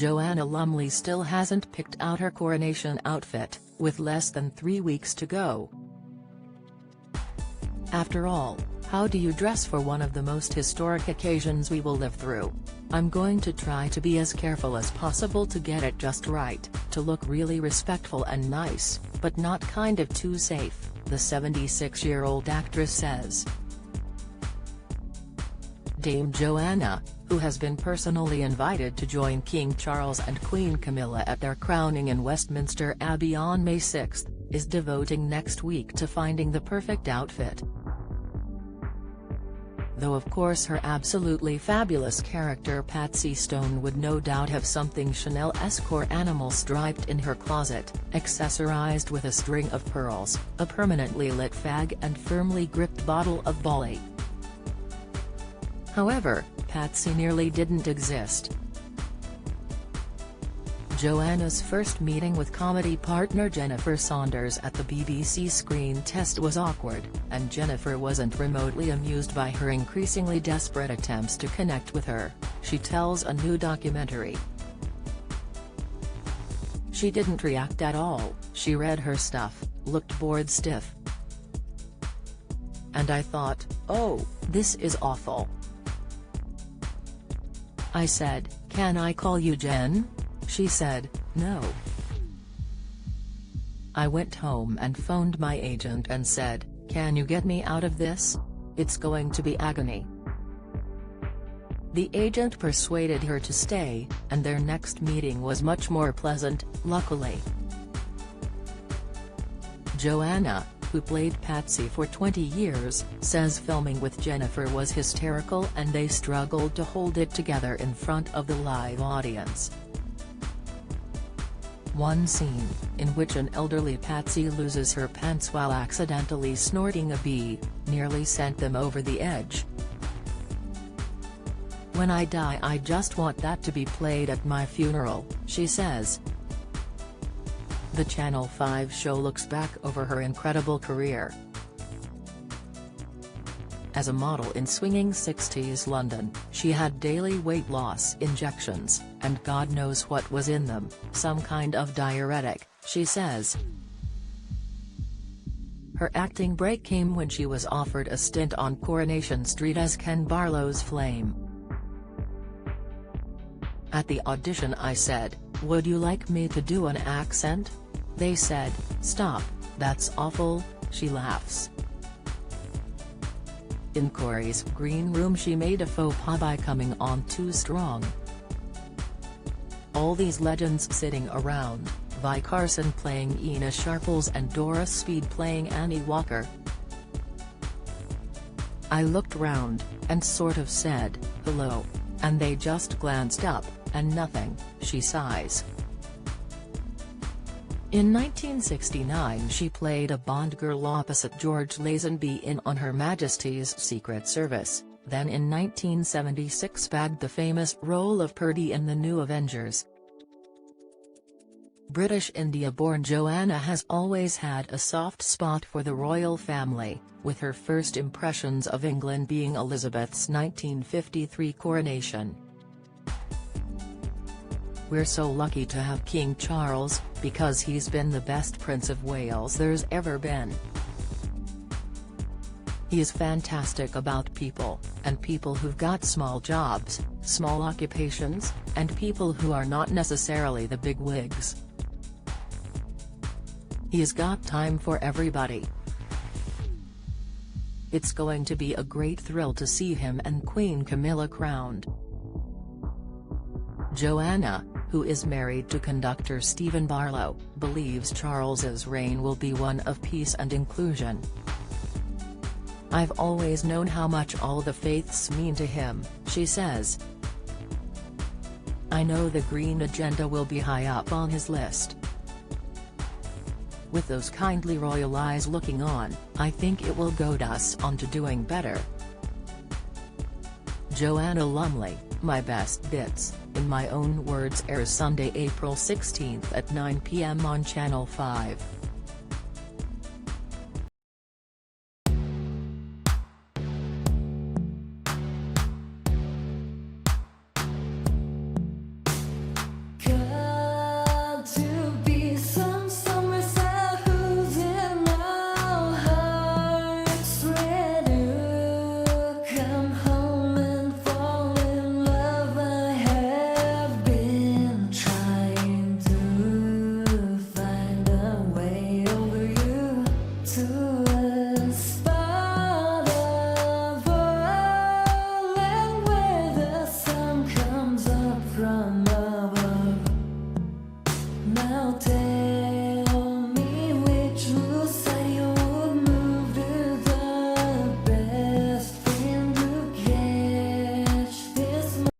Joanna Lumley still hasn't picked out her coronation outfit, with less than 3 weeks to go. After all, how do you dress for one of the most historic occasions we will live through? I'm going to try to be as careful as possible to get it just right, to look really respectful and nice, but not kind of too safe, the 76-year-old actress says. Dame Joanna, who has been personally invited to join King Charles and Queen Camilla at their crowning in Westminster Abbey on May 6, is devoting next week to finding the perfect outfit. Though of course her absolutely fabulous character Patsy Stone would no doubt have something Chanel-esque or animal striped in her closet, accessorized with a string of pearls, a permanently lit fag and firmly gripped bottle of Bolly. However, Patsy nearly didn't exist. Joanna's first meeting with comedy partner Jennifer Saunders at the BBC Screen Test was awkward, and Jennifer wasn't remotely amused by her increasingly desperate attempts to connect with her, she tells a new documentary. She didn't react at all, she read her stuff, looked bored stiff. And I thought, oh, this is awful. I said, can I call you Jen? She said, no. I went home and phoned my agent and said, can you get me out of this? It's going to be agony. The agent persuaded her to stay, and their next meeting was much more pleasant, luckily. Joanna, who played Patsy for 20 years, says filming with Jennifer was hysterical and they struggled to hold it together in front of the live audience. One scene, in which an elderly Patsy loses her pants while accidentally snorting a bee, nearly sent them over the edge. When I die I just want that to be played at my funeral, she says. The Channel 5 show looks back over her incredible career. As a model in swinging 60s London, she had daily weight loss injections, and God knows what was in them, some kind of diuretic, she says. Her acting break came when she was offered a stint on Coronation Street as Ken Barlow's Flame. At the audition I said, would you like me to do an accent? They said, stop, that's awful, she laughs. In Corey's green room she made a faux pas by coming on too strong. All these legends sitting around, Vi Carson playing Ina Sharples and Doris Speed playing Annie Walker. I looked round, and sort of said, hello, and they just glanced up, and nothing, she sighs. In 1969 she played a Bond girl opposite George Lazenby in On Her Majesty's Secret Service, then in 1976 bagged the famous role of Purdy in The New Avengers. British India-born Joanna has always had a soft spot for the royal family, with her first impressions of England being Elizabeth's 1953 coronation. We're so lucky to have King Charles, because he's been the best Prince of Wales there's ever been. He is fantastic about people, and people who've got small jobs, small occupations, and people who are not necessarily the big wigs. He's got time for everybody. It's going to be a great thrill to see him and Queen Camilla crowned. Joanna, who is married to conductor Stephen Barlow, believes Charles's reign will be one of peace and inclusion. I've always known how much all the faiths mean to him, she says. I know the Green agenda will be high up on his list. With those kindly royal eyes looking on, I think it will goad us on to doing better. Joanna Lumley, My Best Bits, in my own words airs Sunday, April 16 at 9 p.m. on Channel 5.